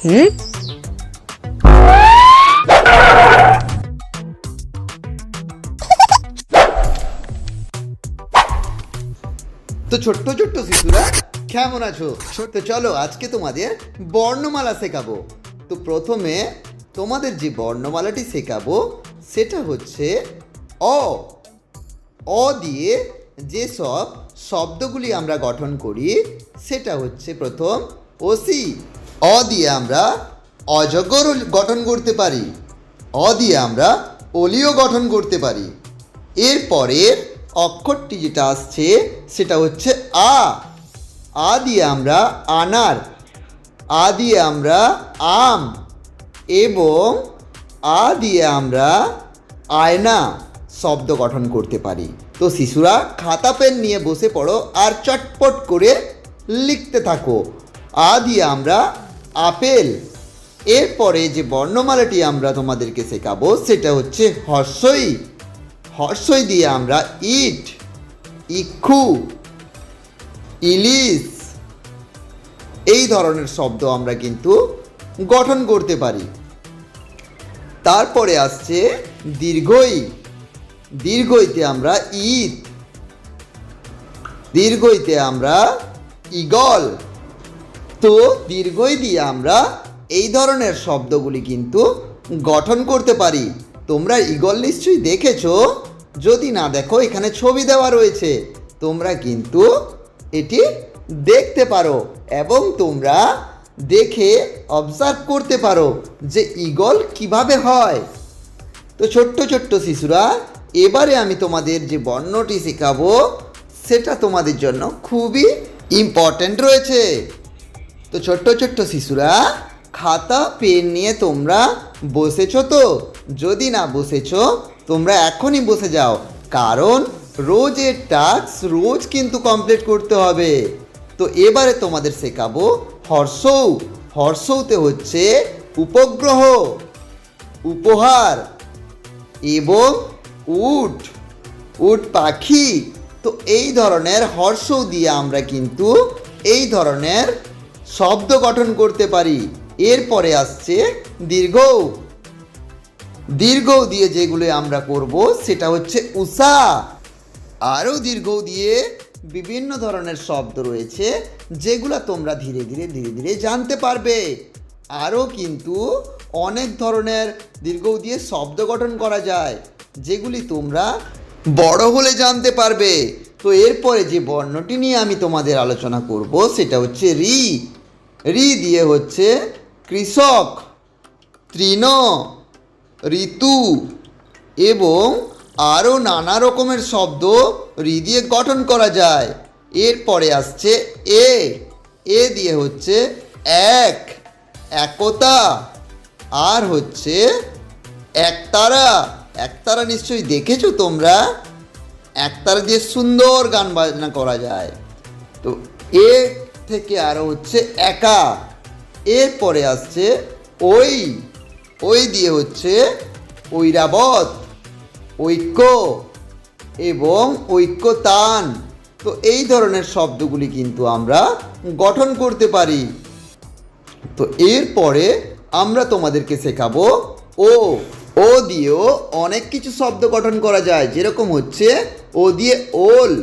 তো ছোট্ট ছোট্ট শিশুরা কেমন আছো? তো চলো আজকে তোমাদের বর্ণমালা শেখাবো। তো প্রথমে তোমাদের যে বর্ণমালাটি শেখাবো সেটা হচ্ছে অ। অ দিয়ে যে সব শব্দগুলি আমরা গঠন করি সেটা হচ্ছে প্রথম ওসি। অ দিয়ে আমরা অজগর গঠন করতে পারি, অ দিয়ে আমরা অলিও গঠন করতে পারি। এরপরের অক্ষরটি যেটা আসছে সেটা হচ্ছে আ। আ দিয়ে আমরা আনার, আ দিয়ে আমরা আম এবং আ দিয়ে আমরা আয়না শব্দ গঠন করতে পারি। তো শিশুরা খাতা পেন নিয়ে বসে পড়ো আর চটপট করে লিখতে থাকো। আ দিয়ে আমরা আপেল। এরপরে যে বর্ণমালাটি আমরা তোমাদেরকে শেখাবো সেটা হচ্ছে হর্ষই। হর্ষই দিয়ে আমরা ইট, ইক্ষু, ইলিশ এই ধরনের শব্দ আমরা কিন্তু গঠন করতে পারি। তারপরে আসছে দীর্ঘই। দীর্ঘইতে আমরা ঈদ, দীর্ঘইতে আমরা ঈগল। তো দীর্ঘই দিয়ে আমরা এই ধরনের শব্দগুলি কিন্তু গঠন করতে পারি। তোমরা ঈগল নিশ্চয়ই দেখেছো, যদি না দেখো এখানে ছবি দেওয়া রয়েছে, তোমরা কিন্তু এটি দেখতে পারো এবং তোমরা দেখে অবজার্ভ করতে পারো যে ঈগল কিভাবে হয়। তো ছোট্ট ছোট্ট শিশুরা, এবারে আমি তোমাদের যে বর্ণটি শেখাবো সেটা তোমাদের জন্য খুবই ইম্পর্ট্যান্ট রয়েছে। তো ছোট্ট ছোট্ট শিশুরা, খাতা পেন নিয়ে তোমরা বসেছো তো? যদি না বসেছো তোমরা এখনই বসে যাও, কারণ রোজের টাস্ক রোজ কিন্তু কমপ্লিট করতে হবে। তো এবারে তোমাদের শেখাবো হর্ষৌ। হর্ষৌতে হচ্ছে উপগ্রহ, উপহার এবং উট, উট পাখি। তো এই ধরনের হর্ষৌ দিয়ে আমরা কিন্তু এই ধরনের শব্দ গঠন করতে পারি। এরপরে আসছে দীর্ঘৌ। দীর্ঘৌ দিয়ে যেগুলো আমরা করব সেটা হচ্ছে উষা। আরও দীর্ঘৌ দিয়ে বিভিন্ন ধরনের শব্দ রয়েছে যেগুলো তোমরা ধীরে ধীরে জানতে পারবে। আরও কিন্তু অনেক ধরনের দীর্ঘৌ দিয়ে শব্দ গঠন করা যায় যেগুলি তোমরা বড় হলে জানতে পারবে। তো এরপরে যে বর্ণটি নিয়ে আমি তোমাদের আলোচনা করব সেটা হচ্ছে রি। রি দিয়ে হচ্ছে কৃষক, তৃণ, ঋতু এবং আরও নানা রকমের শব্দ রি দিয়ে গঠন করা যায়। এরপরে আসছে এ। এ দিয়ে হচ্ছে এক, একতা, আর হচ্ছে একতারা। একতারা নিশ্চয়ই দেখেছো তোমরা, একতারা দিয়ে সুন্দর গান বাজনা করা যায়। তো এ থেকে আরও হচ্ছে একা। এরপরে আসছে ওই। ওই দিয়ে হচ্ছে ঐরাবত, ঐক্য এবং ঐক্যতান। তো এই ধরনের শব্দগুলি কিন্তু আমরা গঠন করতে পারি। তো এরপরে আমরা তোমাদেরকে শেখাবো ও। ও দিয়েও অনেক কিছু শব্দ গঠন করা যায়, যেরকম হচ্ছে ও দিয়ে ওল,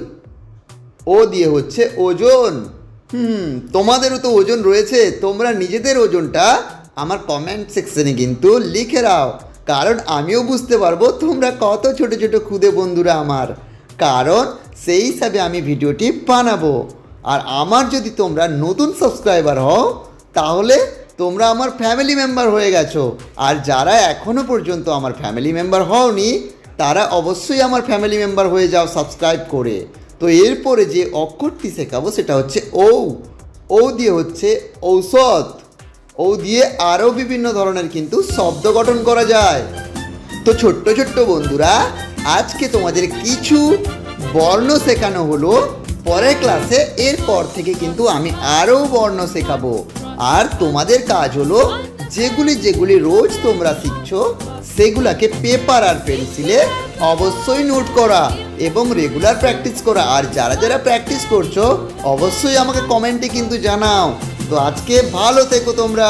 ও দিয়ে হচ্ছে ওজন। তোমাদেরও তো ওজন রয়েছে, তোমরা নিজেদের ওজনটা আমার কমেন্ট সেকশনে কিন্তু লিখে দাও, কারণ আমিও বুঝতে পারবো তোমরা কত ছোট ছোট খুদে বন্ধুরা আমার, কারণ সেই হিসাবে আমি ভিডিওটি বানাবো। আর আমার যদি তোমরা নতুন সাবস্ক্রাইবার হও তাহলে তোমরা আমার ফ্যামিলি মেম্বার হয়ে গেছো, আর যারা এখনও পর্যন্ত আমার ফ্যামিলি মেম্বার হওনি তারা অবশ্যই আমার ফ্যামিলি মেম্বার হয়ে যাও সাবস্ক্রাইব করে। তো এরপরে যে অক্ষরটি শেখাবো সেটা হচ্ছে ঔ। ঔ দিয়ে হচ্ছে ঔষধ। ও দিয়ে আরও বিভিন্ন ধরনের কিন্তু শব্দ গঠন করা যায়। তো ছোট্ট ছোট্ট বন্ধুরা, আজকে তোমাদের কিছু বর্ণ শেখানো হলো। পরের ক্লাসে এরপর থেকে কিন্তু আমি আরও বর্ণ শেখাবো। আর তোমাদের কাজ হলো যেগুলি যেগুলি রোজ তোমরা শিখছো সেগুলাকে পেপার আর পেন্সিলে অবশ্যই নোট করা এবং রেগুলার প্র্যাকটিস করা। আর যারা যারা প্র্যাকটিস করছো অবশ্যই আমাকে কমেন্টে কিন্তু জানাও। তো আজকে ভালো থেকো তোমরা।